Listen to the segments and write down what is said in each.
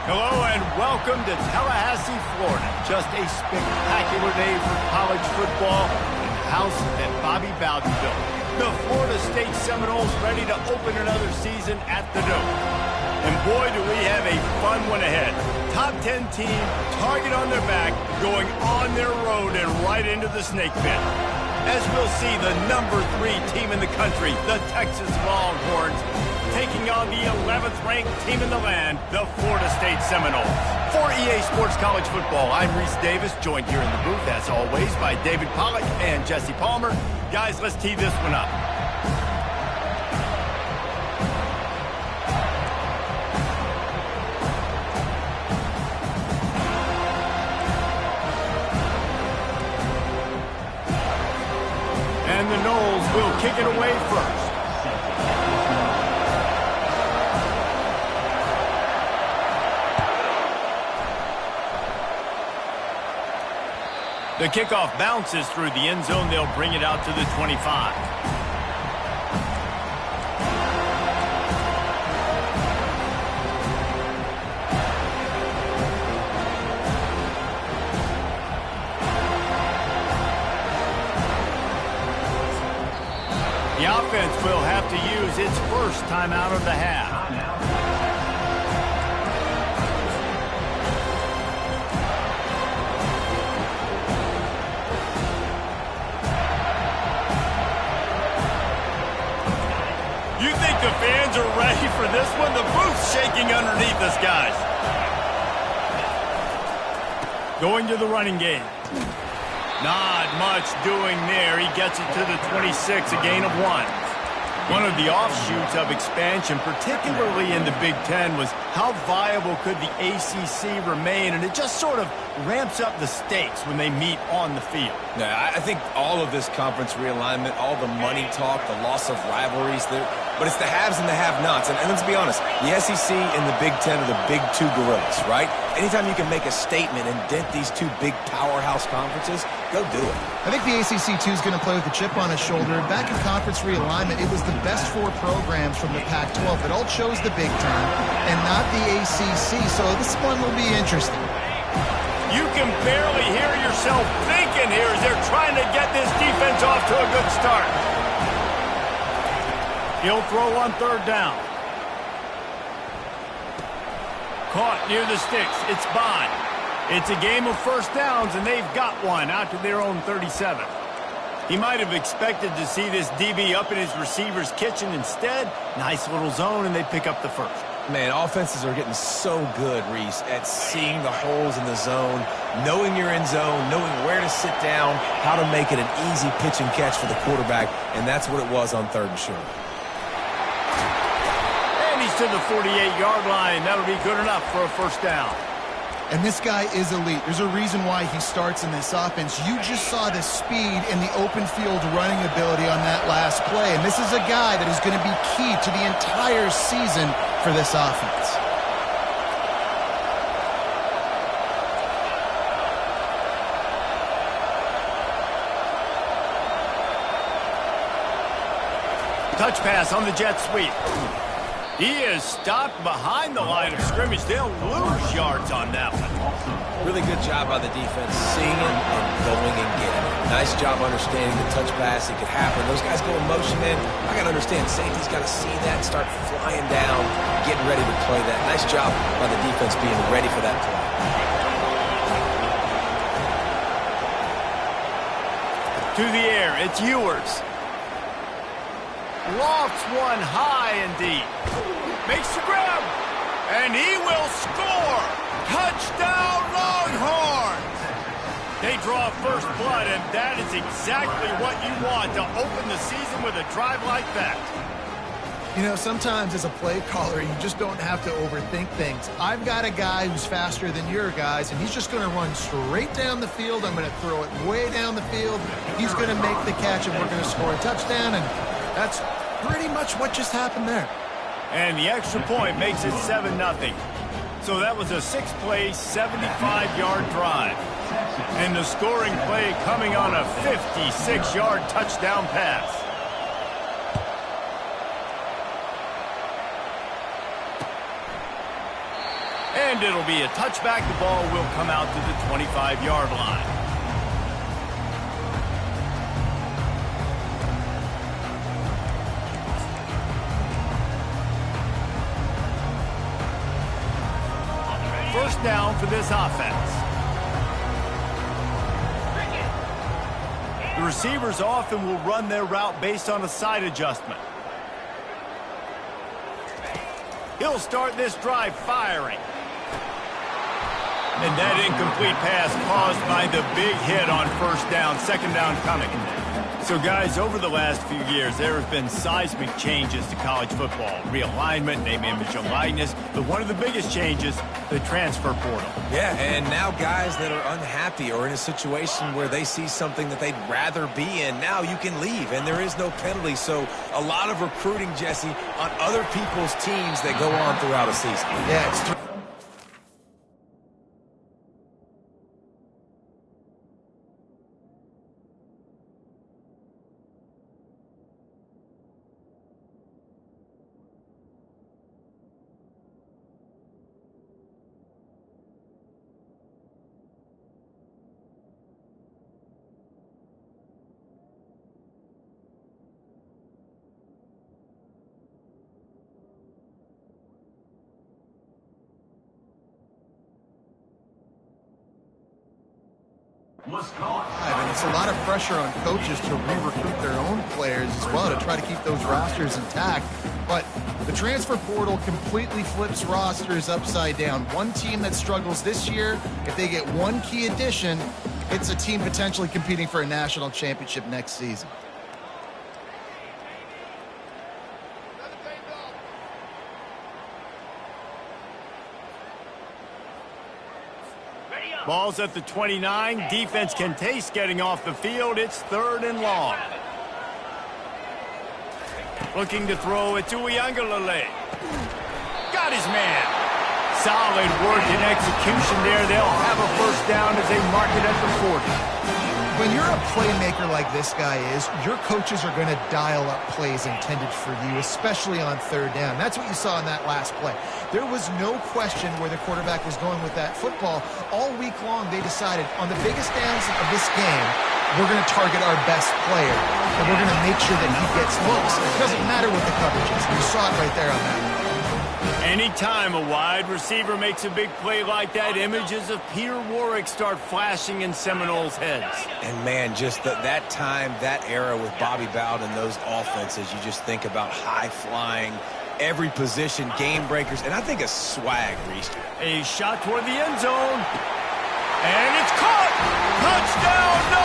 Hello and welcome to Tallahassee, Florida. Just a spectacular day for college football in the house that Bobby Bowden built. The Florida State Seminoles ready to open another season at the Dome. And boy, do we have a fun one ahead. Top 10 team, target on their back, going on their road and right into the snake pit. As we'll see, the number 3 team in the country, the Texas Longhorns, taking on the 11th ranked team in the land, the Florida State Seminoles. For EA Sports College Football, I'm Reese Davis, joined here in the booth, as always, by David Pollack and Jesse Palmer. Guys, let's tee this one up. And the Noles will kick it away first. The kickoff bounces through the end zone. They'll bring it out to the 25. The offense will have to use its first timeout of the half. You think the fans are ready for this one? The booth's shaking underneath us, guys. Going to the running game. Not much doing there. He gets it to the 26, a gain of 1. One of the offshoots of expansion, particularly in the Big Ten, was how viable could the ACC remain, and it just sort of ramps up the stakes when they meet on the field. Yeah, I think all of this conference realignment, all the money talk, the loss of rivalries, but it's the haves and the have-nots. And let's be honest, the SEC and the Big Ten are the big two gorillas, right? Anytime you can make a statement and dent these two big powerhouse conferences, go do it. I think the ACC, too, is going to play with a chip on its shoulder. Back in conference realignment, it was the best 4 programs from the Pac-12 that all chose the Big Ten and not the ACC, so this one will be interesting. You can barely hear yourself thinking here as they're trying to get this defense off to a good start. He'll throw on 3rd down. Caught near the sticks. It's Bond. It's a game of first downs, and they've got one out to their own 37. He might have expected to see this DB up in his receiver's kitchen. Instead, nice little zone, and they pick up the first. Man, offenses are getting so good, Reese, at seeing the holes in the zone, knowing you're in zone, knowing where to sit down, how to make it an easy pitch and catch for the quarterback, and that's what it was on 3rd and short. And he's to the 48-yard line. That'll be good enough for a first down. And this guy is elite. There's a reason why he starts in this offense. You just saw the speed and the open field running ability on that last play. And this is a guy that is going to be key to the entire season for this offense. Touch pass on the jet sweep. He is stopped behind the line of scrimmage. They'll lose yards on that one. Really good job by the defense, seeing it and going and getting it. Nice job understanding the touch pass. It could happen. Those guys go in motion, man. I got to understand, safety's got to see that, start flying down, getting ready to play that. Nice job by the defense being ready for that play. To the air, it's Ewers. Lofts one high and deep. Makes the grab. And he will score. Touchdown, Longhorns. They draw first blood, and that is exactly what you want to open the season with a drive like that. You know, sometimes as a play caller, you just don't have to overthink things. I've got a guy who's faster than your guys, and he's just going to run straight down the field. I'm going to throw it way down the field. He's going to make the catch, and we're going to score a touchdown, and that's pretty much what just happened there. And the extra point makes it 7-0. So that was a 6-play, 75-yard drive. And the scoring play coming on a 56-yard touchdown pass. And And it'll be a touchback. The ball will come out to the 25-yard line. First down for this offense. The receivers often will run their route based on a side adjustment. He'll start this drive firing. And that incomplete pass caused by the big hit on first down, second down coming. So, guys, over the last few years, there have been seismic changes to college football. Realignment, name, image, and likeness. But one of the biggest changes, the transfer portal. Yeah, and now guys that are unhappy or in a situation where they see something that they'd rather be in, now you can leave, and there is no penalty. So a lot of recruiting, Jesse, on other people's teams that go on throughout a season. Yeah, it's and it's a lot of pressure on coaches to re-recruit their own players as well to try to keep those rosters intact. But the transfer portal completely flips rosters upside down. One team that struggles this year, if they get one key addition, it's a team potentially competing for a national championship next season. Ball's at the 29. Defense can taste getting off the field. It's 3rd and long. Looking to throw it to Ncaa. Got his man. Solid work and execution there. They'll have a first down as they mark it at the 40. When you're a playmaker like this guy is, your coaches are going to dial up plays intended for you, especially on 3rd down. That's what you saw in that last play. There was no question where the quarterback was going with that football. All week long, they decided on the biggest downs of this game, we're going to target our best player, and we're going to make sure that he gets looks. It doesn't matter what the coverage is. You saw it right there on that. Anytime a wide receiver makes a big play like that, images of Peter Warrick start flashing in Seminoles' heads. And, man, just that time, that era with Bobby Bowden and those offenses, you just think about high-flying, every position, game breakers, and I think a swag, Reese. A shot toward the end zone. And it's caught! Touchdown, no!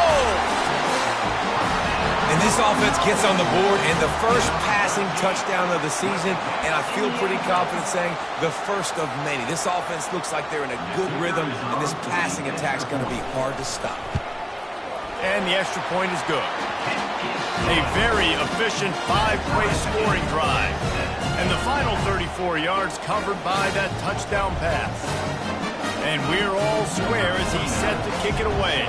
And this offense gets on the board in the first passing touchdown of the season, and I feel pretty confident saying the first of many. This offense looks like they're in a good rhythm, and this passing attack's going to be hard to stop. And the extra point is good. A very efficient 5-play scoring drive. And the final 34 yards covered by that touchdown pass. And we're all square as he's set to kick it away.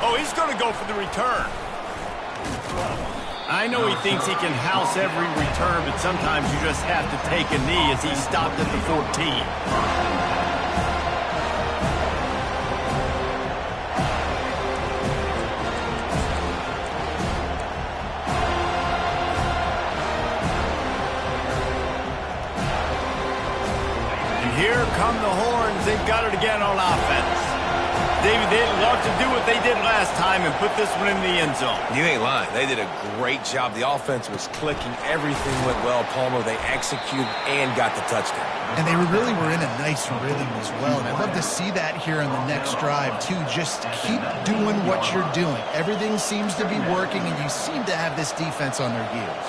Oh, he's going to go for the return. I know he thinks he can house every return, but sometimes you just have to take a knee as he stopped at the 14. And here come the horns. They've got it again on offense. David, they'd love to do what they did last time and put this one in the end zone. You ain't lying. They did a great job. The offense was clicking. Everything went well, Palmer. They executed and got the touchdown. And they really were in a nice rhythm as well. And I'd love to see that here on the next drive, too. Just keep doing what you're doing. Everything seems to be working, and you seem to have this defense on their heels.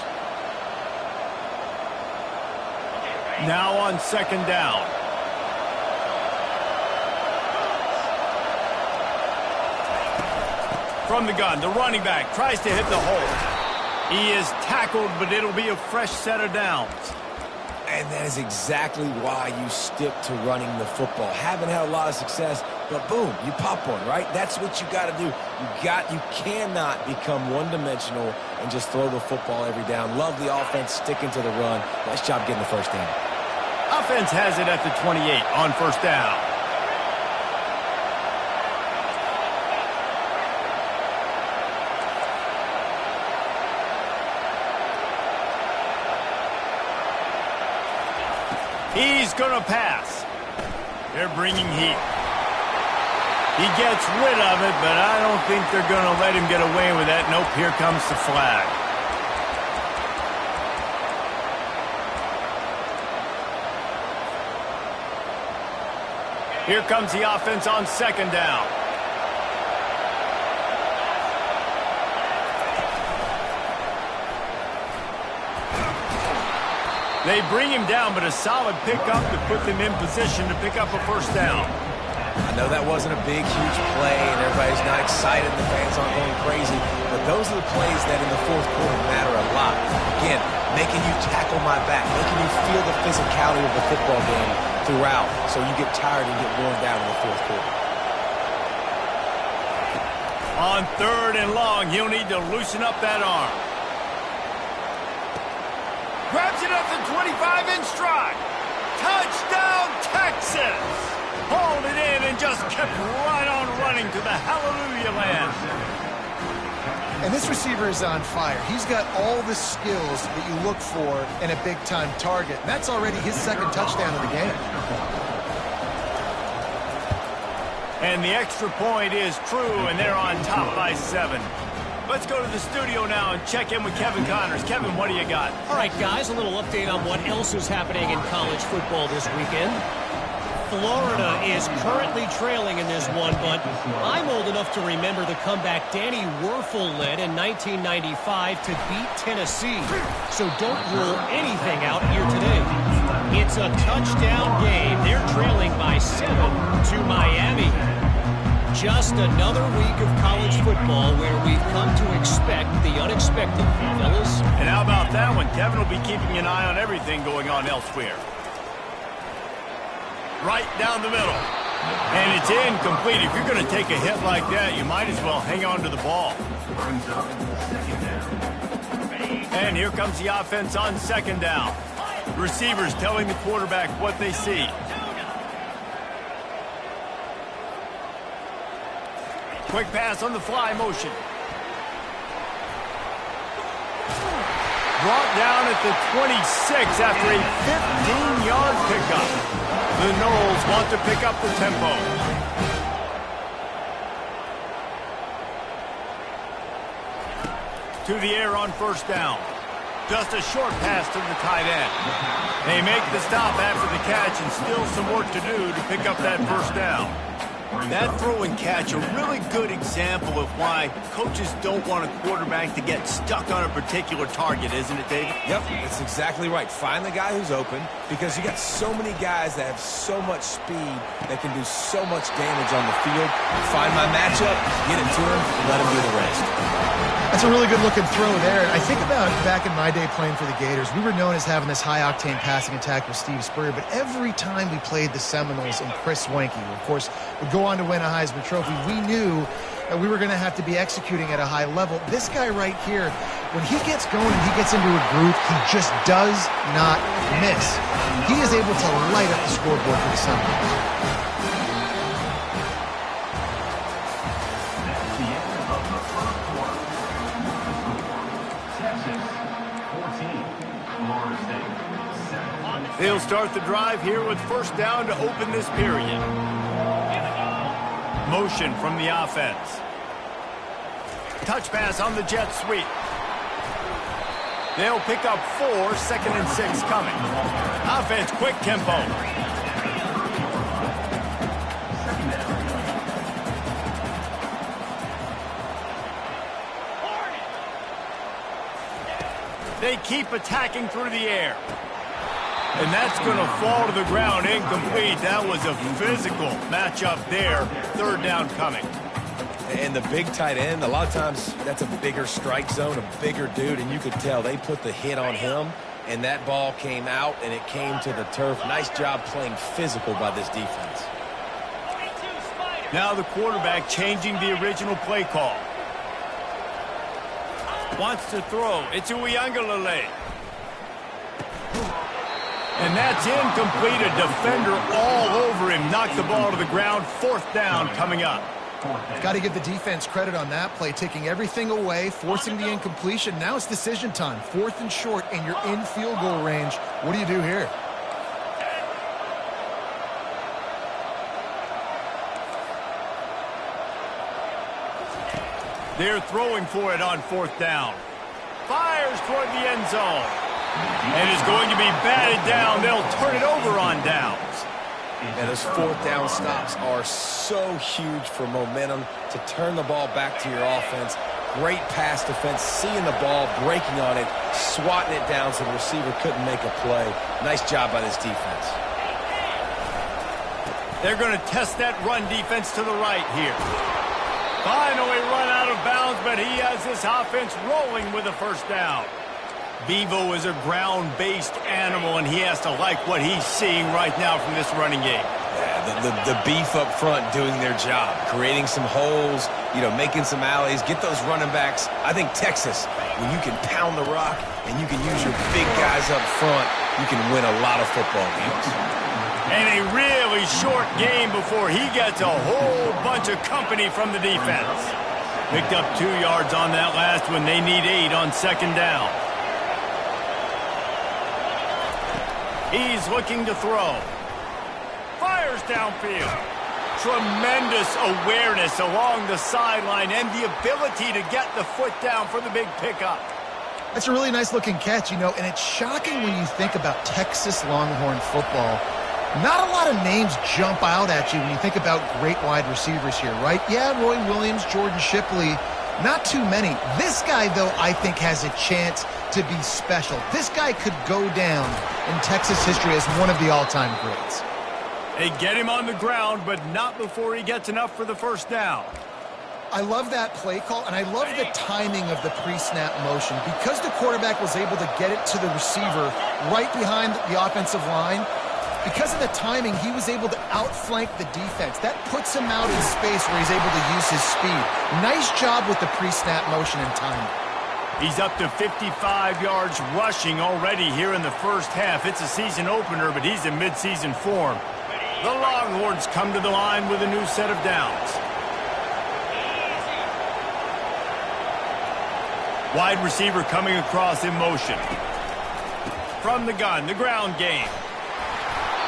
Now on 2nd down. From the gun, the running back tries to hit the hole. He is tackled, but it'll be a fresh set of downs. And that is exactly why you stick to running the football. Haven't had a lot of success. but boom, you pop one, right? That's what you got to do. You cannot become one-dimensional and just throw the football every down. Love the offense, sticking to the run. Nice job getting the first down. Offense has it at the 28 on first down. He's going to pass. They're bringing heat. He gets rid of it, but I don't think they're going to let him get away with that. Nope, here comes the flag. Here comes the offense on second down. They bring him down, but a solid pickup to put them in position to pick up a first down. I know that wasn't a big, huge play, and everybody's not excited, and the fans aren't going crazy, but those are the plays that in the fourth quarter matter a lot. Again, making you tackle my back, making you feel the physicality of the football game throughout, so you get tired and get worn down in the fourth quarter. On third and long, he'll need to loosen up that arm. Grabs it up to 25 in stride. Touchdown, Texas! Hauled it in and just kept right on running to the hallelujah land. And this receiver is on fire. He's got all the skills that you look for in a big-time target. And that's already his second touchdown of the game. And the extra point is true, and they're on top by 7. Let's go to the studio now and check in with Kevin Connors. Kevin, what do you got? All right, guys, a little update on what else is happening in college football this weekend. Florida is currently trailing in this one, but I'm old enough to remember the comeback Danny Werfel led in 1995 to beat Tennessee. So don't rule anything out here today. It's a touchdown game. They're trailing by 7 to Miami. Just another week of college football where we've come to expect the unexpected, fellas. And how about that one? Kevin will be keeping an eye on everything going on elsewhere. Right down the middle. And it's incomplete. If you're going to take a hit like that, you might as well hang on to the ball. And here comes the offense on second down. Receivers telling the quarterback what they see. Quick pass on the fly motion. Brought down at the 26 after a 15-yard pickup. The Noles want to pick up the tempo. To the air on first down. Just a short pass to the tight end. They make the stop after the catch and still some work to do to pick up that first down. That throw and catch, a really good example of why coaches don't want a quarterback to get stuck on a particular target, isn't it, David? Yep, that's exactly right. Find the guy who's open, because you got so many guys that have so much speed that can do so much damage on the field. Find my matchup, get it to him, let him do the rest. That's a really good-looking throw there. I think about back in my day playing for the Gators, we were known as having this high-octane passing attack with Steve Spurrier, but every time we played the Seminoles and Chris Wenke, who, of course, would go on to win a Heisman Trophy, we knew that we were going to have to be executing at a high level. This guy right here, when he gets going, he gets into a groove, he just does not miss. He is able to light up the scoreboard for the Seminoles. They'll start the drive here with first down to open this period. Motion from the offense. Touch pass on the jet sweep. They'll pick up 4, 2nd and 6 coming. Offense, quick tempo. They keep attacking through the air. And that's going to fall to the ground incomplete. That was a physical matchup there. Third down coming. And the big tight end, a lot of times that's a bigger strike zone, a bigger dude, and you could tell they put the hit on him, and that ball came out, and it came to the turf. Nice job playing physical by this defense. Now the quarterback changing the original play call. Wants to throw. It's Uiagalelei. And that's incomplete. A defender all over him. Knocked the ball to the ground. 4th down coming up. Got to give the defense credit on that play, taking everything away, forcing the incompletion. Now it's decision time. 4th and short, and you're in field goal range. What do you do here? They're throwing for it on 4th down. Fires toward the end zone. And is going to be batted down. They'll turn it over on downs. And those 4th down stops are so huge for momentum to turn the ball back to your offense. Great pass defense, seeing the ball, breaking on it, swatting it down so the receiver couldn't make a play. Nice job by this defense. They're going to test that run defense to the right here. Finally run out of bounds, but he has this offense rolling with a 1st down. Bevo is a ground-based animal, and he has to like what he's seeing right now from this running game. Yeah, the beef up front doing their job, creating some holes, making some alleys, get those running backs. I think Texas, when you can pound the rock and you can use your big guys up front, you can win a lot of football games. And a really short game before he gets a whole bunch of company from the defense. Picked up 2 yards on that last one. They need 8 on 2nd down. He's looking to throw. Fires downfield. Tremendous awareness along the sideline and the ability to get the foot down for the big pickup. That's a really nice-looking catch, and it's shocking when you think about Texas Longhorn football. Not a lot of names jump out at you when you think about great wide receivers here, right? Yeah, Roy Williams, Jordan Shipley, not too many. This guy, though, I think has a chance to be special. This guy could go down in Texas history as one of the all-time greats. They get him on the ground, but not before he gets enough for the 1st down. I love that play call, and I love the timing of the pre-snap motion. Because the quarterback was able to get it to the receiver right behind the offensive line, because of the timing, he was able to outflank the defense. That puts him out in space where he's able to use his speed. Nice job with the pre-snap motion and timing. He's up to 55 yards rushing already here in the 1st half. It's a season opener, but he's in mid-season form. The Longhorns come to the line with a new set of downs. Wide receiver coming across in motion. From the gun, the ground game.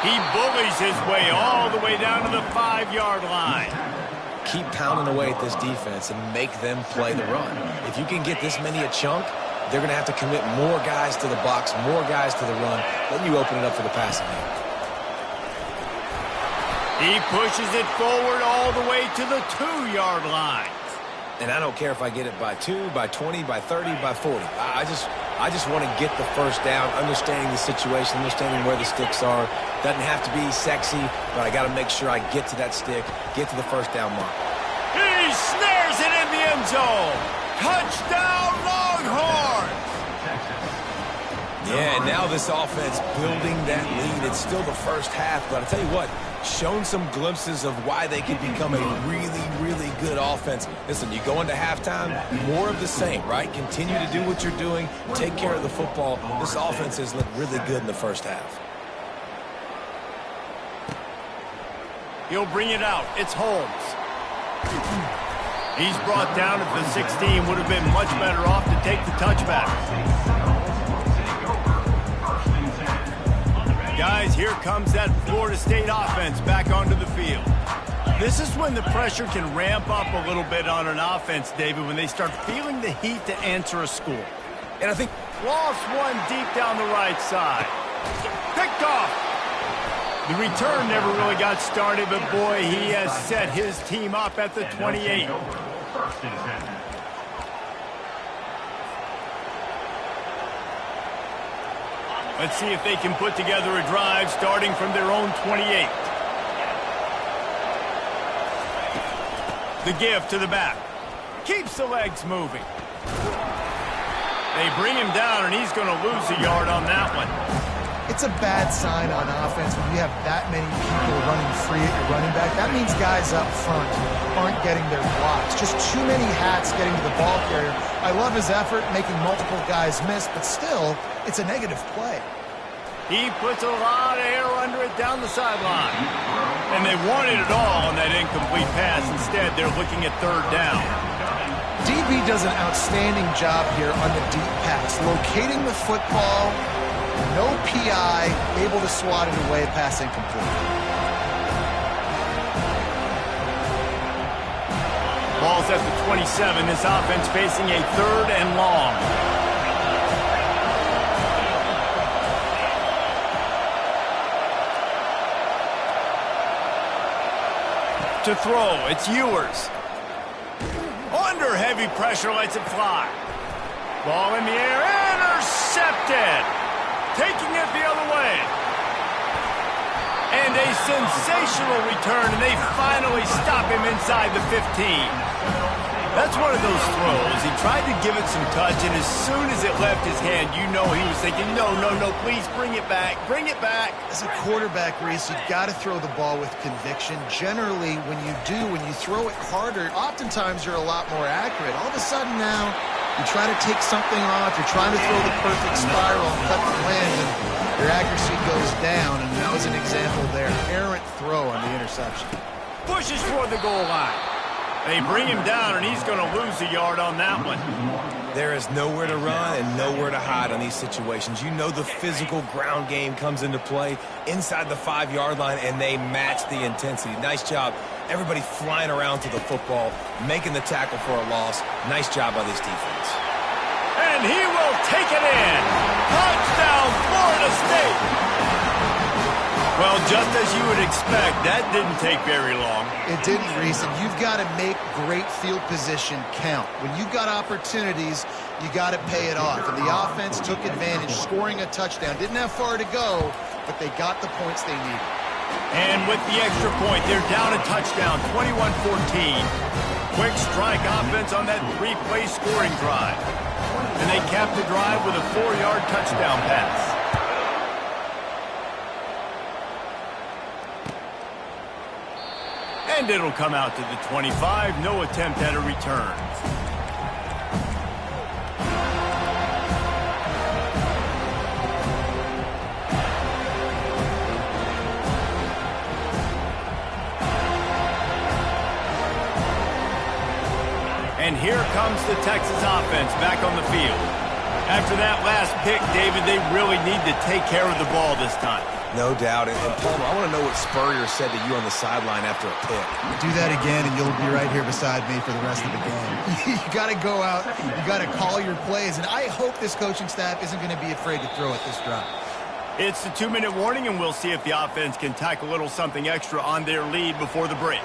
He bullies his way all the way down to the 5-yard line. Keep pounding away at this defense and make them play the run. If you can get this many a chunk, they're going to have to commit more guys to the box, more guys to the run. Then you open it up for the passing game. He pushes it forward all the way to the 2-yard line. And I don't care if I get it by 2, by 20, by 30, by 40. I just want to get the 1st down, understanding the situation, understanding where the sticks are. Doesn't have to be sexy, but I got to make sure I get to that stick, get to the 1st down mark. He snares it in the end zone. Touchdown, Longhorns! Yeah, and now this offense building that lead. It's still the 1st half, but I'll tell you what, shown some glimpses of why they could become a really, really good offense. Listen, you go into halftime, more of the same, right? Continue to do what you're doing, take care of the football. This offense has looked really good in the 1st half. He'll bring it out. It's Holmes. He's brought down at the 16. Would have been much better off to take the touchback. Guys, here comes that Florida State offense back onto the field. This is when the pressure can ramp up a little bit on an offense, David, when they start feeling the heat to answer a score. And I think lost one deep down the right side. Picked off. The return never really got started, but boy, he has set his team up at the 28. Let's see if they can put together a drive starting from their own 28. The give to the back. Keeps the legs moving. They bring him down, and he's going to lose a yard on that one. It's That's a bad sign on offense when you have that many people running free at your running back. That means guys up front aren't getting their blocks. Just too many hats getting to the ball carrier. I love his effort, making multiple guys miss, but still, it's a negative play. He puts a lot of air under it down the sideline. And they wanted it all on that incomplete pass. Instead, they're looking at third down. DB does an outstanding job here on the deep pass, locating the football, no PI, able to swat it away, pass incomplete. Ball's at the 27. This offense facing a third and long. To throw, it's Ewers. Under heavy pressure, lets it fly. Ball in the air, intercepted. Taking it the other way. And a sensational return, and they finally stop him inside the 15. That's one of those throws. He tried to give it some touch, and as soon as it left his hand, you know he was thinking, no, please bring it back, bring it back. As a quarterback, Reese, you've got to throw the ball with conviction. Generally, when you throw it harder, oftentimes you're a lot more accurate. All of a sudden now, you try to take something off, you're trying to throw the perfect spiral and cut the wind, and your accuracy goes down, and that was an example there. Errant throw on the interception. Pushes for the goal line. They bring him down, and he's going to lose a yard on that one. There is nowhere to run and nowhere to hide on these situations. You know the physical ground game comes into play inside the 5-yard line, and they match the intensity. Nice job. Everybody flying around to the football, making the tackle for a loss. Nice job by this defense. And he will take it in. Touchdown, Florida State. Well, just as you would expect, that didn't take very long. It didn't, Reese, and you've got to make great field position count. When you've got opportunities, you got to pay it off. And the offense took advantage, scoring a touchdown. Didn't have far to go, but they got the points they needed. And with the extra point, they're down a touchdown, 21-14. Quick strike offense on that 3-play scoring drive. And they capped the drive with a 4-yard touchdown pass. And it'll come out to the 25. No attempt at a return. And here comes the Texas offense back on the field. After that last pick, David, they really need to take care of the ball this time. No doubt. And Palmer, I want to know what Spurrier said to you on the sideline after a pick. Do that again, and you'll be right here beside me for the rest of the game. You got to go out. You got to call your plays, and I hope this coaching staff isn't going to be afraid to throw at this drive. It's the 2-minute warning, and we'll see if the offense can tack a little something extra on their lead before the break.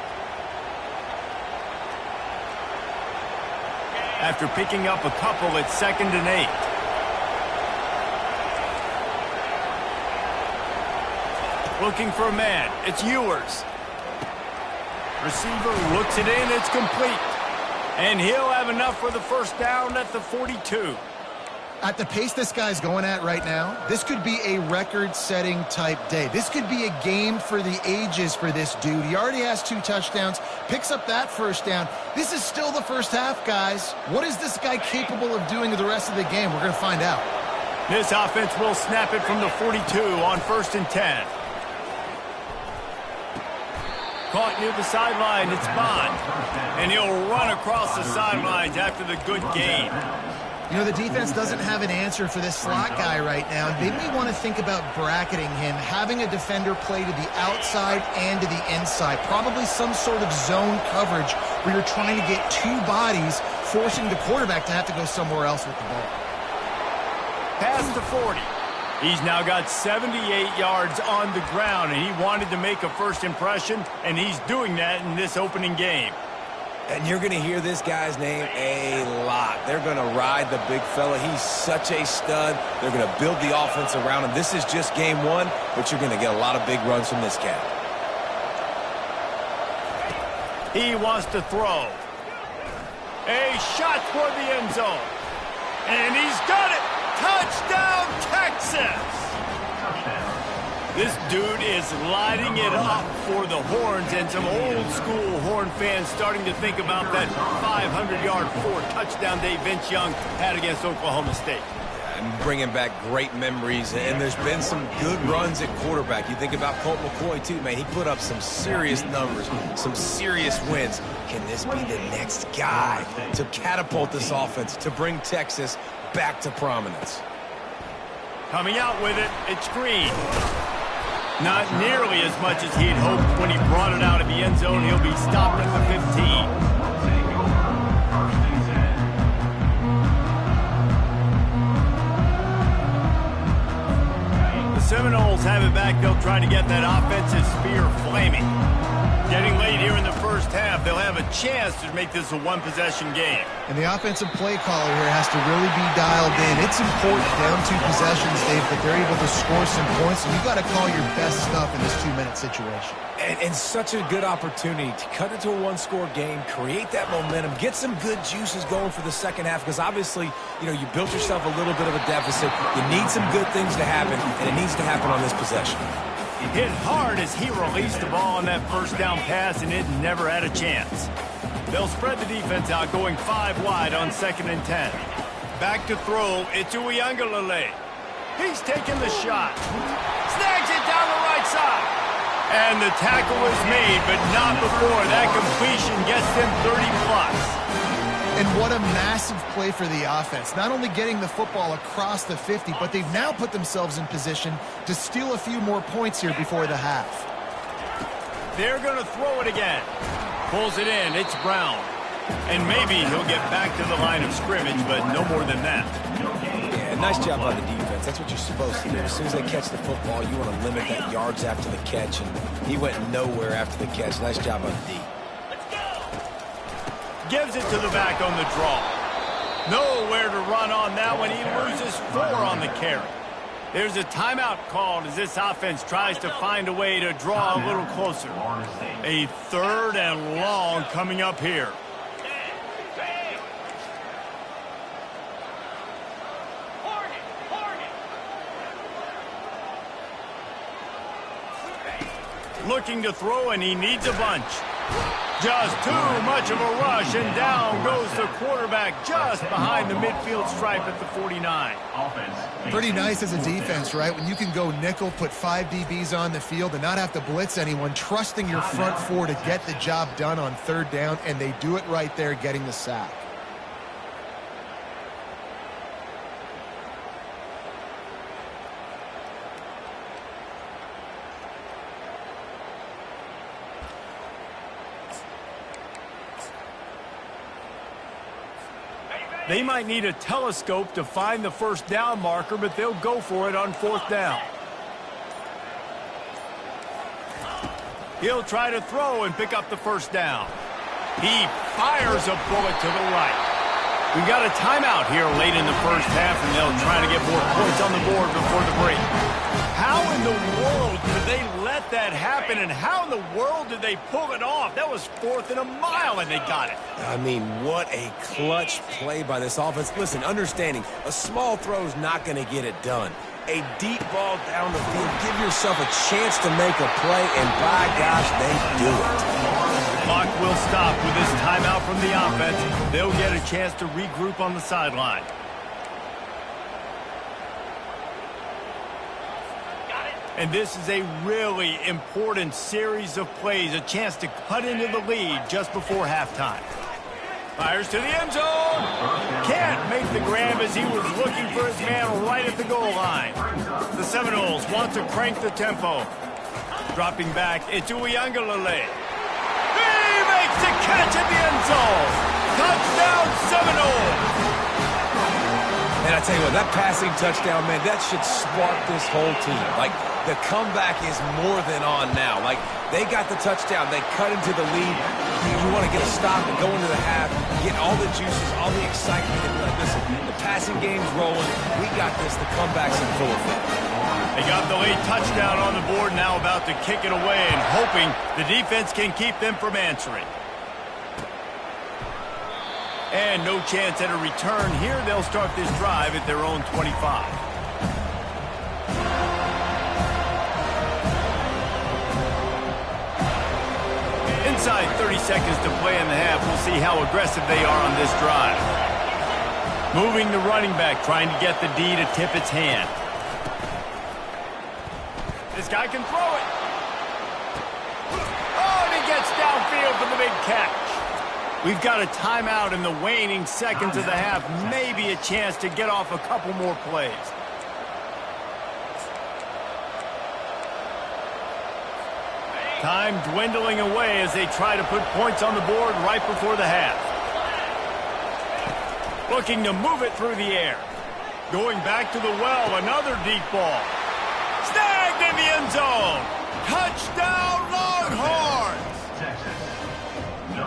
After picking up a couple, it's 2nd and 8. Looking for a man. It's Ewers. Receiver looks it in. It's complete. And he'll have enough for the first down at the 42. At the pace this guy's going at right now, this could be a record-setting type day. This could be a game for the ages for this dude. He already has 2 touchdowns, picks up that first down. This is still the first half, guys. What is this guy capable of doing the rest of the game? We're going to find out. This offense will snap it from the 42 on 1st and 10. Caught near the sideline, it's Bond. And he'll run across the sidelines after the good gain. You know, the defense doesn't have an answer for this slot guy right now. They may want to think about bracketing him, having a defender play to the outside and to the inside. Probably some sort of zone coverage where you're trying to get 2 bodies, forcing the quarterback to have to go somewhere else with the ball. Pass to 40. He's now got 78 yards on the ground, and he wanted to make a first impression, and he's doing that in this opening game. And you're going to hear this guy's name a lot. They're going to ride the big fella. He's such a stud. They're going to build the offense around him. This is just game 1, but you're going to get a lot of big runs from this cat. He wants to throw. A shot toward the end zone. And he's got it. Touchdown, Texas! This dude is lighting it up for the Horns, and some old-school Horn fans starting to think about that 500-yard, 4-touchdown day Vince Young had against Oklahoma State. And bringing back great memories, and there's been some good runs at quarterback. You think about Colt McCoy, too, man. He put up some serious numbers, some serious wins. Can this be the next guy to catapult this offense, to bring Texas back to prominence? Coming out with it, it's Green. Not nearly as much as he'd hoped when he brought it out of the end zone. He'll be stopped at the 15. Seminoles have it back. They'll try to get that offensive spear flaming. Getting late here in the first half, they'll have a chance to make this a one-possession game. And the offensive play caller here has to really be dialed in. It's important down 2 possessions, Dave, that they're able to score some points. And you've got to call your best stuff in this 2-minute situation. And such a good opportunity to cut into a one-score game, create that momentum, get some good juices going for the second half, because obviously, you know, you built yourself a little bit of a deficit. You need some good things to happen, and it needs to happen on this possession. Hit hard as he released the ball on that first down pass, and it never had a chance. They'll spread the defense out, going 5 wide on 2nd and 10. Back to throw, it's Ncaa. He's taking the shot. Snags it down the right side. And the tackle was made, but not before. That completion gets them 30+. And what a massive play for the offense. Not only getting the football across the 50, but they've now put themselves in position to steal a few more points here before the half. They're going to throw it again. Pulls it in. It's Brown. And maybe he'll get back to the line of scrimmage, but no more than that. Yeah, nice job by the defense. That's what you're supposed to do. As soon as they catch the football, you want to limit that yards after the catch, and he went nowhere after the catch. Nice job by the D. Gives it to the back on the draw. Nowhere to run on that one. He loses 4 on the carry. There's a timeout called as this offense tries to find a way to draw a little closer. A 3rd and long coming up here. Looking to throw, and he needs a bunch. Just too much of a rush, and down goes the quarterback just behind the midfield stripe at the 49. Pretty nice as a defense, right? When you can go nickel, put 5 DBs on the field and not have to blitz anyone, trusting your front 4 to get the job done on 3rd down, and they do it right there, getting the sack. They might need a telescope to find the first down marker, but they'll go for it on 4th down. He'll try to throw and pick up the first down. He fires a bullet to the right. We've got a timeout here late in the first half, and they'll try to get more points on the board before the break. How in the world could they let that happen, and how in the world did they pull it off? That was 4th and a mile, and they got it. I mean, what a clutch play by this offense. Listen, understanding, a small throw is not going to get it done. A deep ball down the field, give yourself a chance to make a play, and by gosh, they do it. Clock will stop with this timeout from the offense. They'll get a chance to regroup on the sideline. And this is a really important series of plays, a chance to cut into the lead just before halftime. Fires to the end zone. Can't make the grab as he was looking for his man right at the goal line. The Seminoles want to crank the tempo. Dropping back, it's Ncaa. He makes the catch at the end zone. Touchdown, Seminoles. And I tell you what, that passing touchdown, man, that should spark this whole team. Like, the comeback is more than on now. Like, they got the touchdown. They cut into the lead. You want to get a stop and go into the half, get all the juices, all the excitement. And like, listen, the passing game's rolling. We got this. The comeback's in full effect. They got the late touchdown on the board, now about to kick it away and hoping the defense can keep them from answering. And no chance at a return here. They'll start this drive at their own 25. Inside 30 seconds to play in the half. We'll see how aggressive they are on this drive. Moving the running back, trying to get the D to tip its hand. This guy can throw it. Oh, and he gets downfield for the big catch. We've got a timeout in the waning seconds of the half. Maybe a chance to get off a couple more plays. Time dwindling away as they try to put points on the board right before the half. Looking to move it through the air. Going back to the well, another deep ball. Snagged in the end zone. Touchdown, Longhorns!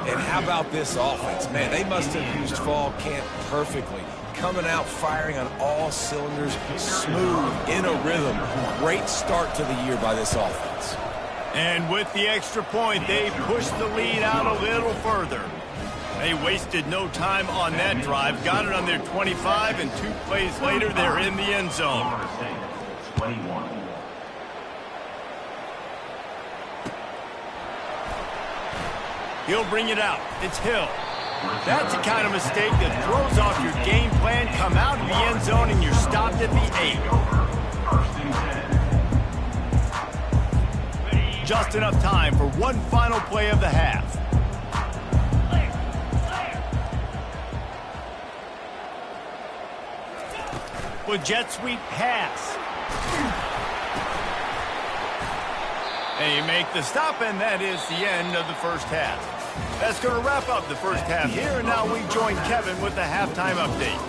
And how about this offense? Man, they must have used fall camp perfectly. Coming out firing on all cylinders, smooth, in a rhythm. Great start to the year by this offense. And with the extra point, they pushed the lead out a little further. They wasted no time on that drive. Got it on their 25, and 2 plays later, they're in the end zone. He'll bring it out. It's Hill. That's the kind of mistake that throws off your game plan. Come out of the end zone, and you're stopped at the 8. Just enough time for one final play of the half. With jet sweep pass. They make the stop, and that is the end of the first half. That's going to wrap up the first half here, and now we join Kevin with the halftime update.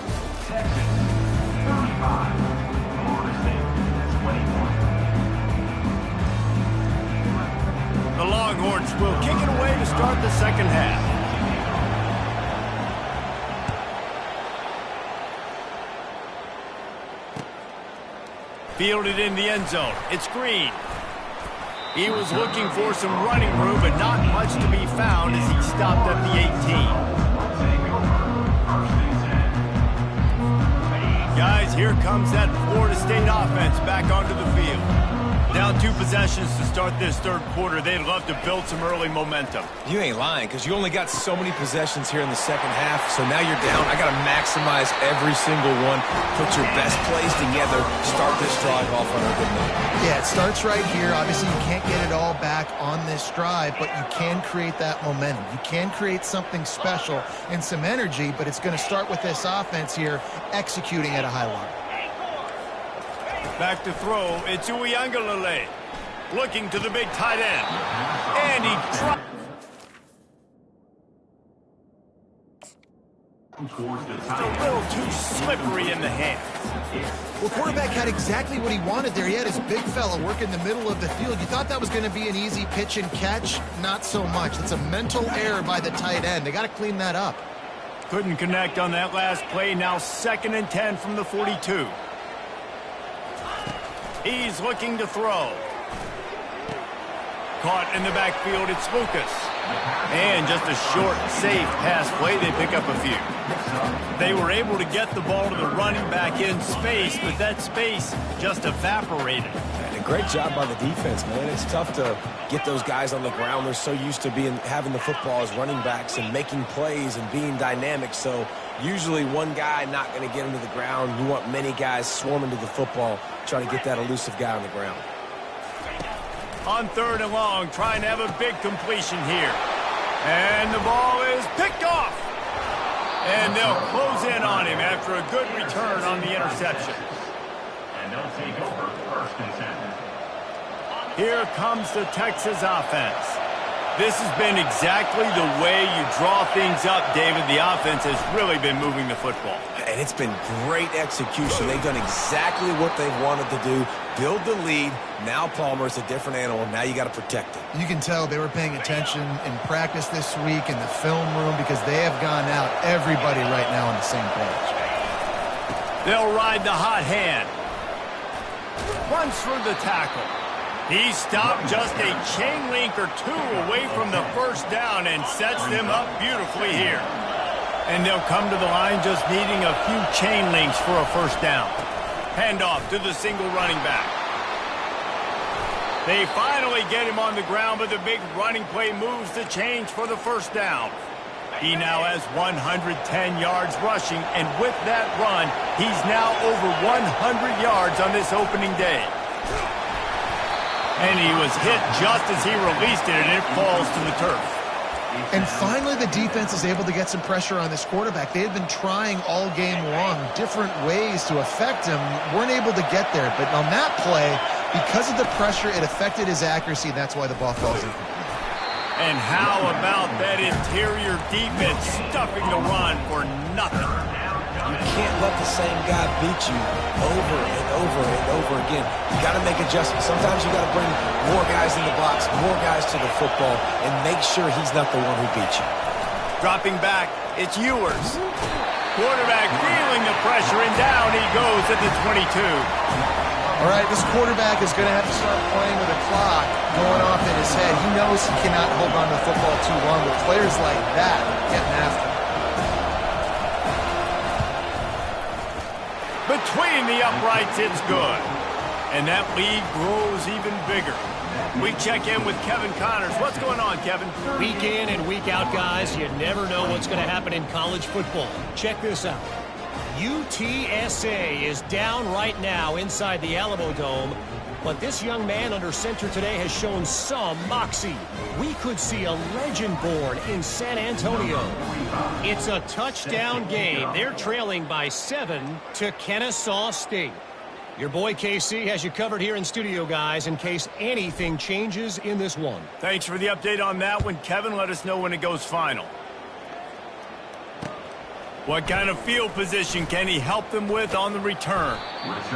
The Longhorns will kick it away to start the second half. Fielded in the end zone. It's Green. He was looking for some running room, but not much to be found as he stopped at the 18. Guys, here comes that Florida State offense back onto the field. Down 2 possessions to start this third quarter. They'd love to build some early momentum. You ain't lying, because you only got so many possessions here in the second half, so now you're down. I got to maximize every single one. Put your best plays together. Start this drive off on a good note. Yeah, it starts right here. Obviously, you can't get it all back on this drive, but you can create that momentum. You can create something special and some energy, but it's going to start with this offense here executing at a high level. Back to throw, it's Uiagalelei. Looking to the big tight end. And he dropped. It's a little too slippery in the hands. Well, quarterback had exactly what he wanted there. He had his big fella work in the middle of the field. You thought that was going to be an easy pitch and catch? Not so much. It's a mental error by the tight end. They got to clean that up. Couldn't connect on that last play. Now 2nd and 10 from the 42. He's looking to throw. Caught in the backfield, it's Lucas. And just a short, safe pass play, they pick up a few. They were able to get the ball to the running back in space, but that space just evaporated. And a great job by the defense, man. It's tough to get those guys on the ground. They're so used to having the football as running backs and making plays and being dynamic. So usually one guy not going to get into the ground. You want many guys swarming to the football, trying to get that elusive guy on the ground. On 3rd and long, trying to have a big completion here. And the ball is picked off. And they'll close in on him after a good return on the interception. And they'll take over 1st and 10. Here comes the Texas offense. This has been exactly the way you draw things up, David. The offense has really been moving the football. And it's been great execution. They've done exactly what they've wanted to do. Build the lead. Now Palmer's a different animal. Now you got to protect it. You can tell they were paying attention in practice this week in the film room because they have gone out, everybody right now on the same page. They'll ride the hot hand. Runs through the tackle. He stopped just a chain link or 2 away from the first down and sets them up beautifully here. And they'll come to the line just needing a few chain links for a first down. Handoff to the single running back. They finally get him on the ground, but the big running play moves the change for the first down. He now has 110 yards rushing, and with that run, he's now over 100 yards on this opening day. And he was hit just as he released it, and it falls to the turf. And finally, the defense is able to get some pressure on this quarterback. They had been trying all game long different ways to affect him, weren't able to get there. But on that play, because of the pressure, it affected his accuracy, and that's why the ball falls in. And how about that interior defense stuffing the run for nothing? You can't let the same guy beat you over and over and over again. You got to make adjustments. Sometimes you got to bring more guys in the box, more guys to the football, and make sure he's not the one who beat you. Dropping back, it's Ewers. Quarterback feeling the pressure, and down he goes at the 22. All right, this quarterback is going to have to start playing with a clock going off in his head. He knows he cannot hold on to the football too long, but players like that getting after him. Between the uprights, it's good. And that lead grows even bigger. We check in with Kevin Connors. What's going on, Kevin? Week in and week out, guys, you never know what's going to happen in college football. Check this out. UTSA is down right now inside the Alamo Dome, but this young man under center today has shown some moxie. We could see a legend born in San Antonio. It's a touchdown game. They're trailing by 7 to Kennesaw State. Your boy KC has you covered here in studio, guys, in case anything changes in this one. Thanks for the update on that one, Kevin. Let us know when it goes final. What kind of field position can he help them with on the return?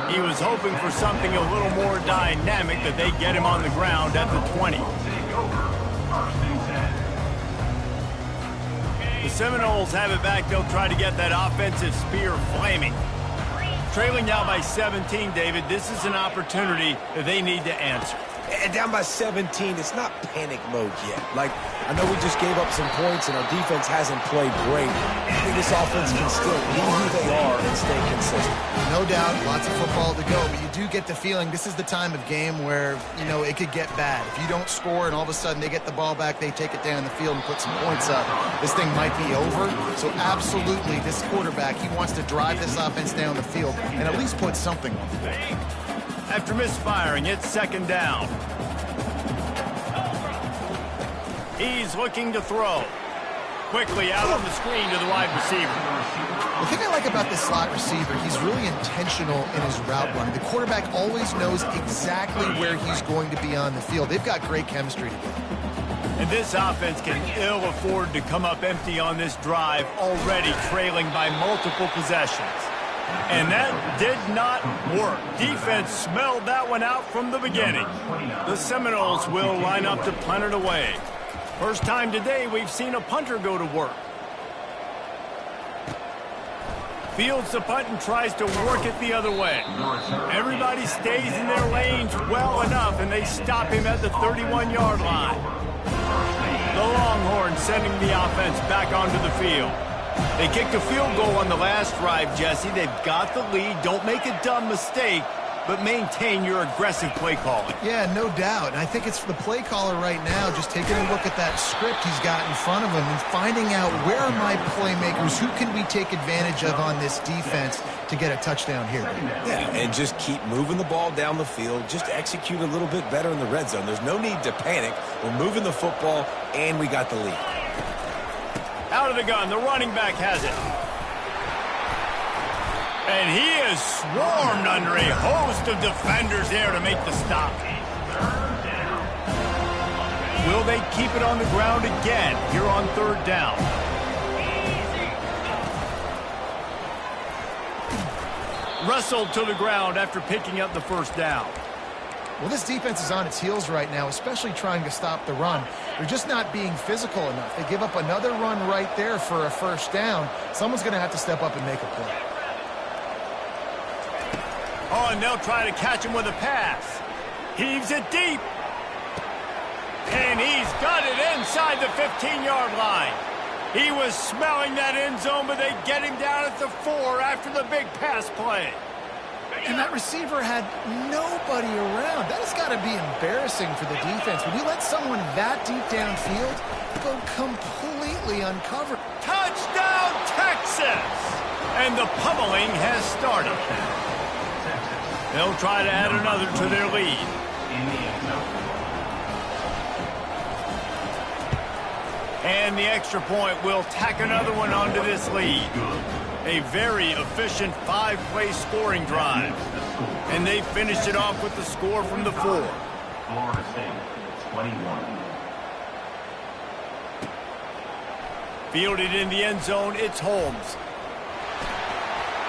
He was hoping for something a little more dynamic, that they get him on the ground at the 20. The Seminoles have it back. They'll try to get that offensive spear flaming. Trailing now by 17, David. This is an opportunity that they need to answer. And down by 17, it's not panic mode yet. Like, I know we just gave up some points and our defense hasn't played great. I think this offense can still be who they are and stay consistent. No doubt, lots of football to go, but you do get the feeling this is the time of game where, you know, it could get bad. If you don't score and all of a sudden they get the ball back, they take it down the field and put some points up, this thing might be over. So absolutely, this quarterback, he wants to drive this offense down the field and at least put something on the field. After misfiring, it's second down. He's looking to throw. Quickly out on the screen to the wide receiver. The thing I like about this slot receiver, he's really intentional in his route running. The quarterback always knows exactly where he's going to be on the field. They've got great chemistry together. And this offense can ill afford to come up empty on this drive, already trailing by multiple possessions. And that did not work. Defense smelled that one out from the beginning. The Seminoles will line up to punt it away. First time today we've seen a punter go to work. Fields the punt and tries to work it the other way. Everybody stays in their lanes well enough, and they stop him at the 31-yard line. The Longhorns sending the offense back onto the field. They kicked a field goal on the last drive, Jesse. They've got the lead. Don't make a dumb mistake, but maintain your aggressive play calling. Yeah, no doubt. And I think it's the play caller right now just taking a look at that script he's got in front of him and finding out where are my playmakers, who can we take advantage of on this defense to get a touchdown here. Yeah, and just keep moving the ball down the field. Just execute a little bit better in the red zone. There's no need to panic. We're moving the football, and we got the lead. Out of the gun, the running back has it. And he is swarmed under a host of defenders there to make the stop. Will they keep it on the ground again here on third down? Wrestled to the ground after picking up the first down. Well, this defense is on its heels right now, especially trying to stop the run. They're just not being physical enough. They give up another run right there for a first down. Someone's going to have to step up and make a play. Oh, and they'll try to catch him with a pass. Heaves it deep. And he's got it inside the 15-yard line. He was smelling that end zone, but they get him down at the 4 after the big pass play. And that receiver had nobody around. That has got to be embarrassing for the defense. When you let someone that deep downfield go completely uncovered. Touchdown, Texas! And the pummeling has started. They'll try to add another to their lead. And the extra point will tack another one onto this lead. A very efficient 5-play scoring drive. And they finished it off with the score from the 4. Florida State, 21. Fielded in the end zone, it's Holmes.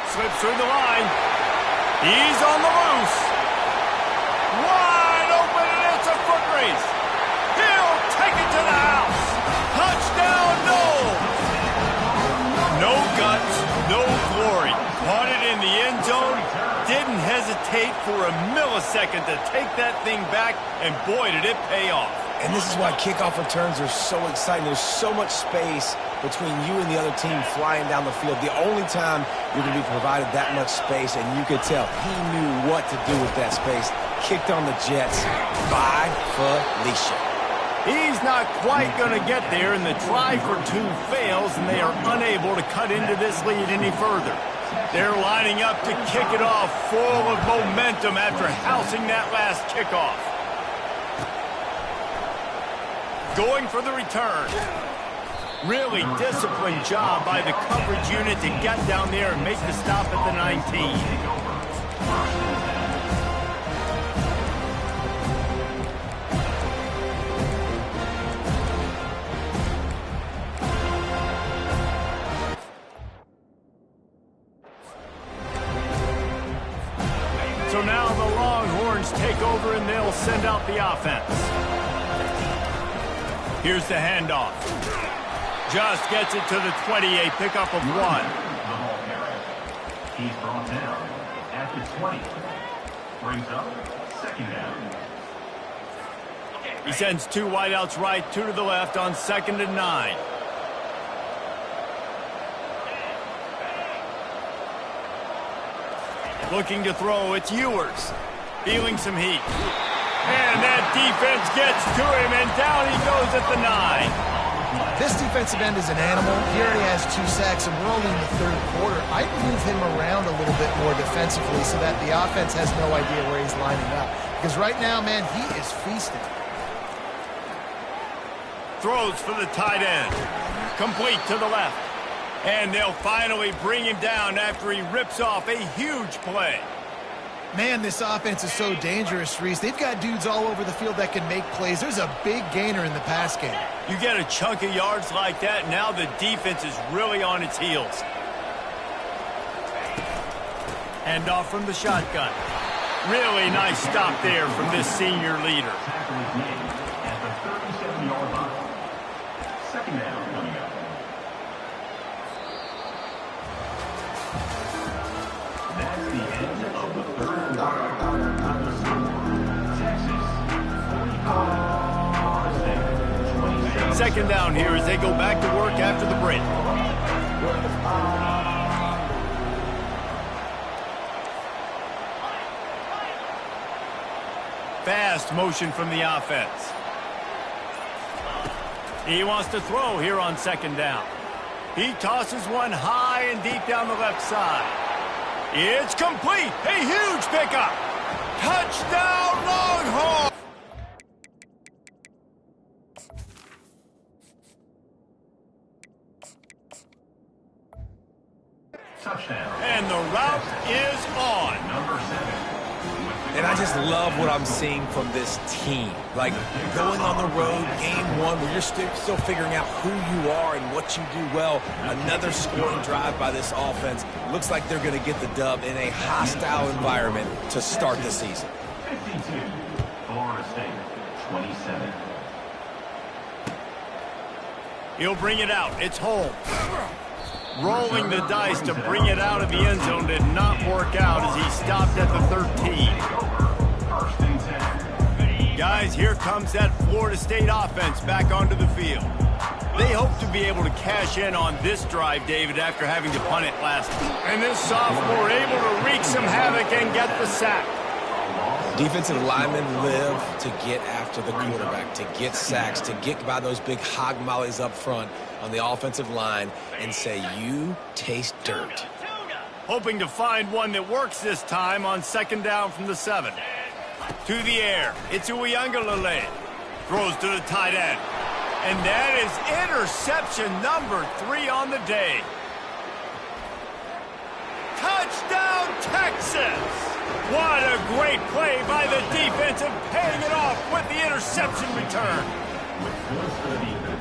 Slips through the line. He's on the loose. Wide open, and it's a foot race. He'll take it to the house. Touchdown, no guts, no glory. Caught it in the end zone. Didn't hesitate for a millisecond to take that thing back, and boy, did it pay off. And this is why kickoff returns are so exciting. There's so much space between you and the other team flying down the field. The only time you're going to be provided that much space, and you could tell he knew what to do with that space. Kicked on the Jets by Felicia. He's not quite going to get there, and the try for 2 fails, and they are unable to cut into this lead any further. They're lining up to kick it off full of momentum after housing that last kickoff. Going for the return. Really disciplined job by the coverage unit to get down there and make the stop at the 19. So now the Longhorns take over and they'll send out the offense. Here's the handoff. Just gets it to the 20, a pickup of 1. The ball carrier. He's brought down at the 20. Brings up 2nd down. He sends 2 wideouts right, 2 to the left on 2nd and 9. Looking to throw, it's Ewers. Feeling some heat. And that defense gets to him, and down he goes at the 9. This defensive end is an animal. He already has 2 sacks, and we're only in the 3rd quarter. I'd move him around a little bit more defensively so that the offense has no idea where he's lining up. Because right now, man, he is feasting. Throws for the tight end. Complete to the left. And they'll finally bring him down after he rips off a huge play. Man, this offense is so dangerous, Reese. They've got dudes all over the field that can make plays. There's a big gainer in the pass game. You get a chunk of yards like that, now the defense is really on its heels. Hand off from the shotgun. Really nice stop there from this senior leader. Tackle is made at the 37-yard line. 2nd down coming up. That's the end of the 3rd quarter. Texas 45, Florida State 27. 2nd down here as they go back to work after the break. Fast motion from the offense. He wants to throw here on 2nd down. He tosses one high and deep down the left side. It's complete. A huge pickup. Touchdown, Longhorns! Touchdown. And the route is on. Number 7. And I just love what I'm seeing from this team. Like, going on the road, game 1, where you're still figuring out who you are and what you do well. Another scoring drive by this offense. Looks like they're going to get the dub in a hostile environment to start the season. 52, Florida State 27. He'll bring it out. It's Holmes. Rolling the dice to bring it out of the end zone did not work out as he stopped at the 13. 1st and 10. Guys, here comes that Florida State offense back onto the field. They hope to be able to cash in on this drive, David, after having to punt it last time. And this sophomore able to wreak some havoc and get the sack. Defensive linemen live to get after the quarterback, to get sacks, to get by those big hog mollies up front on the offensive line and say, you taste dirt. Hoping to find one that works this time on second down from the 7. To the air. It's Ncaa. Throws to the tight end. And that is interception number 3 on the day. Touchdown, Texas! What a great play by the defense and paying it off with the interception return.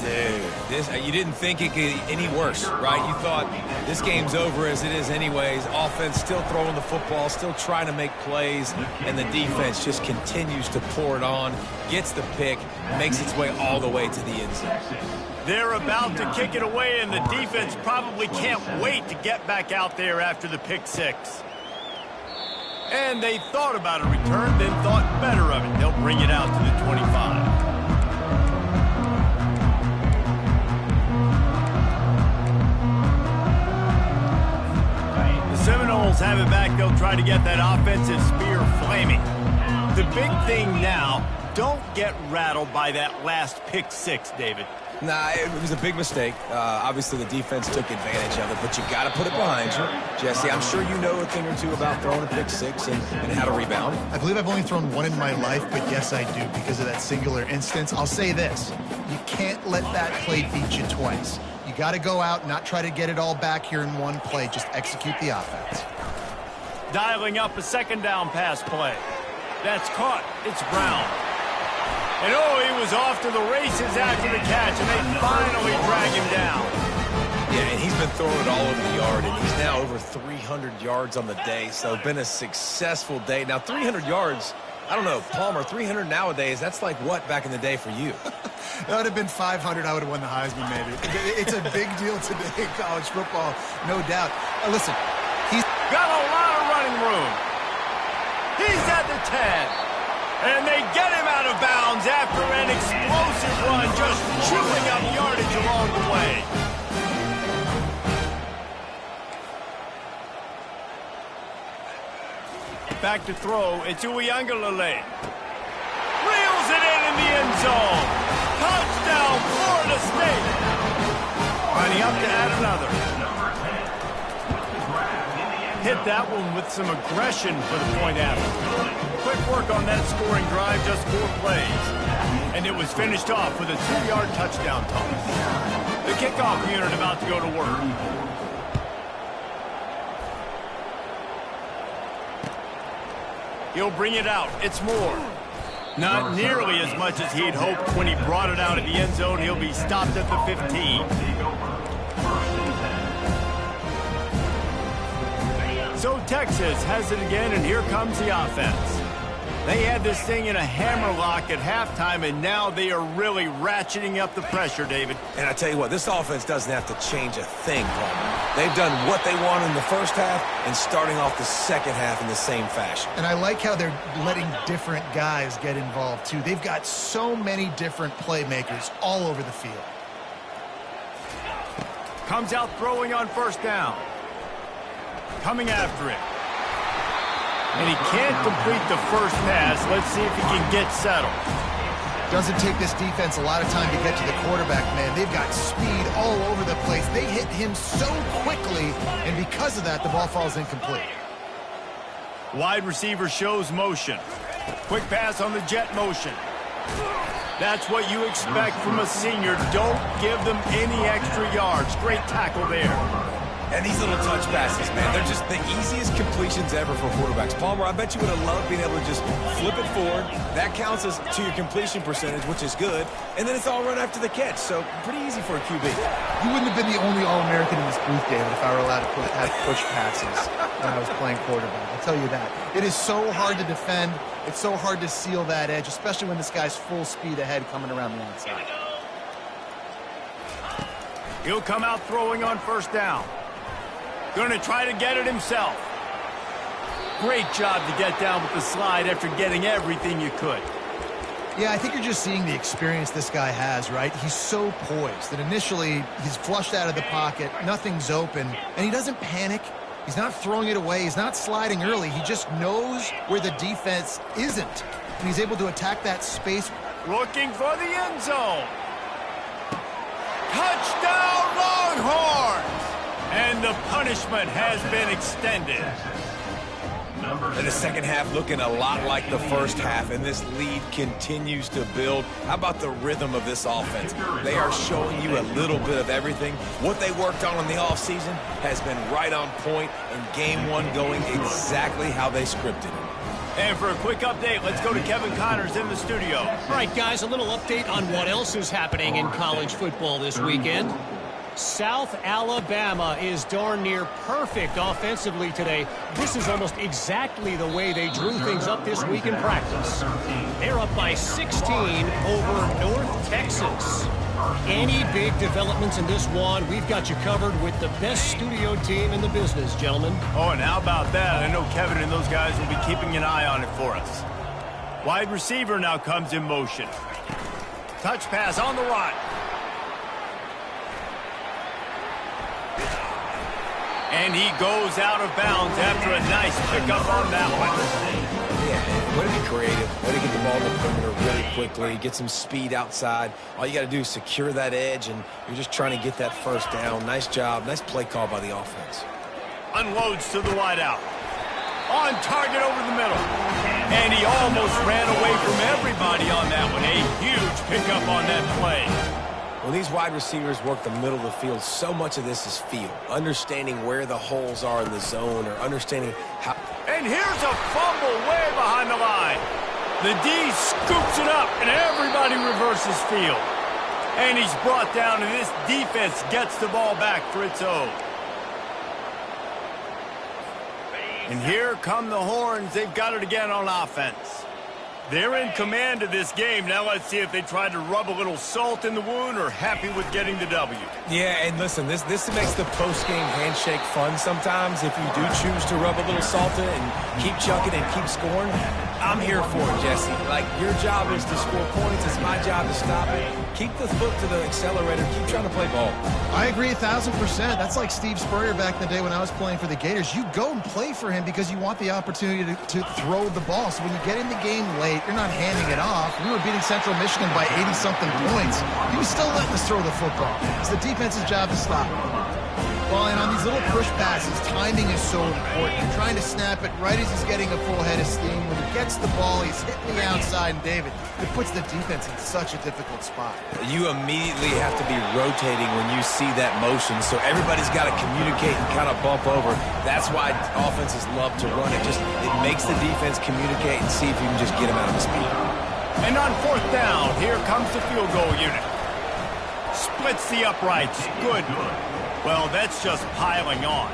Dude, you didn't think it could get any worse, right? You thought this game's over as it is anyways. Offense still throwing the football, still trying to make plays, and the defense just continues to pour it on, gets the pick, makes its way all the way to the end zone. They're about to kick it away, and the defense probably can't wait to get back out there after the pick 6. And they thought about a return, then thought better of it. They'll bring it out to the 25. The Seminoles have it back. They'll try to get that offensive spear flaming. The big thing now, don't get rattled by that last pick 6, David. Nah, it was a big mistake. Obviously, the defense took advantage of it, but you got to put it behind you. Jesse, I'm sure you know a thing or two about throwing a pick 6 and how to rebound. I believe I've only thrown one in my life, but yes, I do because of that singular instance. I'll say this. You can't let that play beat you twice. You got to go out and not try to get it all back here in one play. Just execute the offense. Dialing up a second down pass play. That's caught. It's Brown. And oh, he was off to the races after the catch, and they finally drag him down. Yeah, and he's been throwing it all over the yard, and he's now over 300 yards on the day, so been a successful day. Now, 300 yards, I don't know, Palmer, 300 nowadays, that's like what back in the day for you? That would have been 500. I would have won the Heisman, maybe. It's a big deal today in college football, no doubt. Listen, he's got a lot of running room. He's at the 10. And they get him out of bounds after an explosive run, just chewing up yardage along the way. Back to throw, it's Ncaa. Reels it in the end zone. Touchdown, Florida State. Lining up to add another. Hit that one with some aggression for the point after. Quick work on that scoring drive, just 4 plays. And it was finished off with a 2-yard touchdown toss. The kickoff unit about to go to work. He'll bring it out. It's Moore. Not nearly as much as he'd hoped when he brought it out of the end zone. He'll be stopped at the 15. So Texas has it again, and here comes the offense. They had this thing in a hammerlock at halftime, and now they are really ratcheting up the pressure, David. And I tell you what, this offense doesn't have to change a thing, Palmer. They've done what they want in the first half and starting off the second half in the same fashion. And I like how they're letting different guys get involved, too. They've got so many different playmakers all over the field. Comes out throwing on first down. Coming after it. And he can't complete the first pass. Let's see if he can get settled. Doesn't take this defense a lot of time to get to the quarterback, man. They've got speed all over the place. They hit him so quickly, and because of that, the ball falls incomplete. Wide receiver shows motion. Quick pass on the jet motion. That's what you expect from a senior. Don't give them any extra yards. Great tackle there. And these little touch passes, man, they're just the easiest completions ever for quarterbacks. Palmer, I bet you would have loved being able to just flip it forward. That counts as to your completion percentage, which is good. And then it's all run after the catch, so pretty easy for a QB. You wouldn't have been the only All-American in this booth, David, if I were allowed to have push passes when I was playing quarterback. I'll tell you that. It is so hard to defend. It's so hard to seal that edge, especially when this guy's full speed ahead coming around the outside. He'll come out throwing on first down. Going to try to get it himself. Great job to get down with the slide after getting everything you could. Yeah, I think you're just seeing the experience this guy has, right? He's so poised that initially he's flushed out of the pocket, nothing's open, and he doesn't panic. He's not throwing it away. He's not sliding early. He just knows where the defense isn't, and he's able to attack that space. Looking for the end zone. Touchdown, Longhorns! And the punishment has been extended. And the second half looking a lot like the first half, and this lead continues to build. How about the rhythm of this offense? They are showing you a little bit of everything. What they worked on in the offseason has been right on point, and game one going exactly how they scripted it. And for a quick update, let's go to Kevin Connors in the studio. All right, guys, a little update on what else is happening in college football this weekend. South Alabama is darn near perfect offensively today. This is almost exactly the way they drew things up this week in practice. They're up by 16 over North Texas. Any big developments in this one, we've got you covered with the best studio team in the business, gentlemen. Oh, and how about that? I know Kevin and those guys will be keeping an eye on it for us. Wide receiver now comes in motion. Touch pass on the run. And he goes out of bounds after a nice pickup on that one. Yeah, way to be creative. Way to get the ball in the perimeter really quickly, get some speed outside. All you got to do is secure that edge, and you're just trying to get that first down. Nice job. Nice play call by the offense. Unloads to the wideout. On target over the middle. And he almost ran away from everybody on that one. A huge pickup on that play. When these wide receivers work the middle of the field, so much of this is feel. Understanding where the holes are in the zone, or understanding how... And here's a fumble way behind the line. The D scoops it up, and everybody reverses field. And he's brought down, and this defense gets the ball back for its own. And here come the Horns. They've got it again on offense. They're in command of this game. Now let's see if they try to rub a little salt in the wound or happy with getting the W. Yeah, and listen, this makes the post-game handshake fun sometimes. If you do choose to rub a little salt in it and keep chucking and keep scoring, I'm here for it, Jesse. Like, your job is to score points. It's my job to stop it. Keep the foot to the accelerator. Keep trying to play ball. I agree 1,000%. That's like Steve Spurrier back in the day when I was playing for the Gators. You go and play for him because you want the opportunity to throw the ball. So when you get in the game late, you're not handing it off. We were beating Central Michigan by 80-something points. He was still letting us throw the football. It's the defense's job to stop it. Well, and on these little push passes, timing is so important. You're trying to snap it right as he's getting a full head of steam. When he gets the ball, he's hitting the outside, and David, it puts the defense in such a difficult spot. You immediately have to be rotating when you see that motion, so everybody's got to communicate and kind of bump over. That's why offenses love to run it. It makes the defense communicate and see if you can just get them out of the speed. And on fourth down, here comes the field goal unit. Splits the uprights. Good. Well, that's just piling on.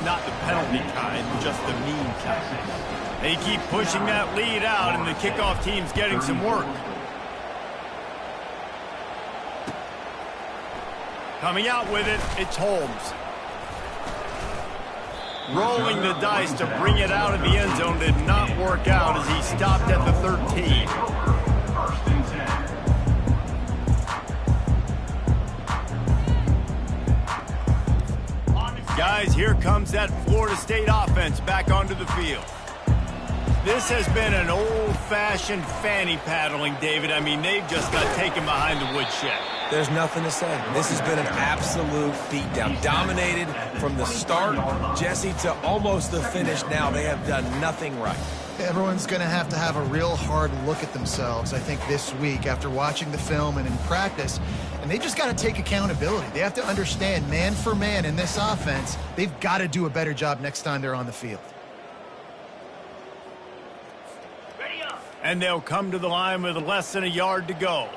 Not the penalty kind, just the mean kind. They keep pushing that lead out, and the kickoff team's getting some work. Coming out with it, it's Holmes. Rolling the dice to bring it out of the end zone did not work out as he stopped at the 13. First and 10. Guys, here comes that Florida State offense back onto the field. This has been an old-fashioned fanny paddling, David. I mean, they've just got taken behind the woodshed. There's nothing to say. This has been an absolute beatdown. Dominated from the start, Jesse, to almost the finish now. They have done nothing right. Everyone's going to have a real hard look at themselves, I think, this week after watching the film and in practice. And they just got to take accountability. They have to understand, man for man in this offense, they've got to do a better job next time they're on the field. And they'll come to the line with less than a yard to go.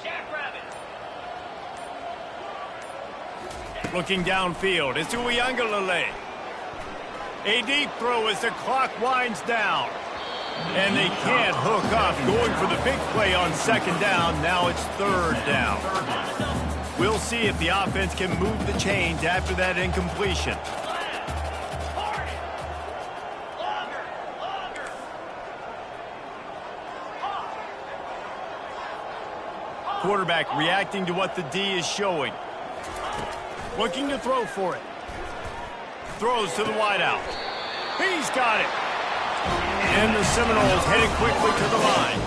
Looking downfield, it's Uiagalelei. A deep throw as the clock winds down. And they can't hook up. Going for the big play on second down. Now it's third down. We'll see if the offense can move the chains after that incompletion. quarterback reacting to what the D is showing. Looking to throw for it. Throws to the wideout. He's got it. And the Seminoles headed quickly to the line.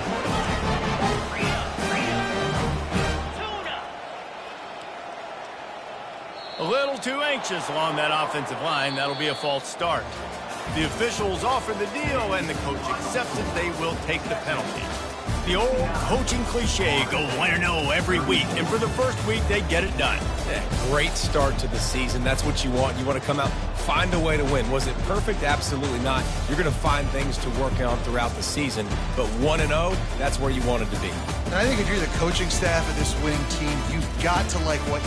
A little too anxious along that offensive line. That'll be a false start. The officials offer the deal, and the coach accepts it. They will take the penalty. The old coaching cliche, go 1-0 every week. And for the first week, they get it done. Yeah, great start to the season. That's what you want. You want to come out, find a way to win. Was it perfect? Absolutely not. You're going to find things to work on throughout the season. But 1-0, that's where you wanted to be. And I think if you're the coaching staff of this winning team, you've got to like what you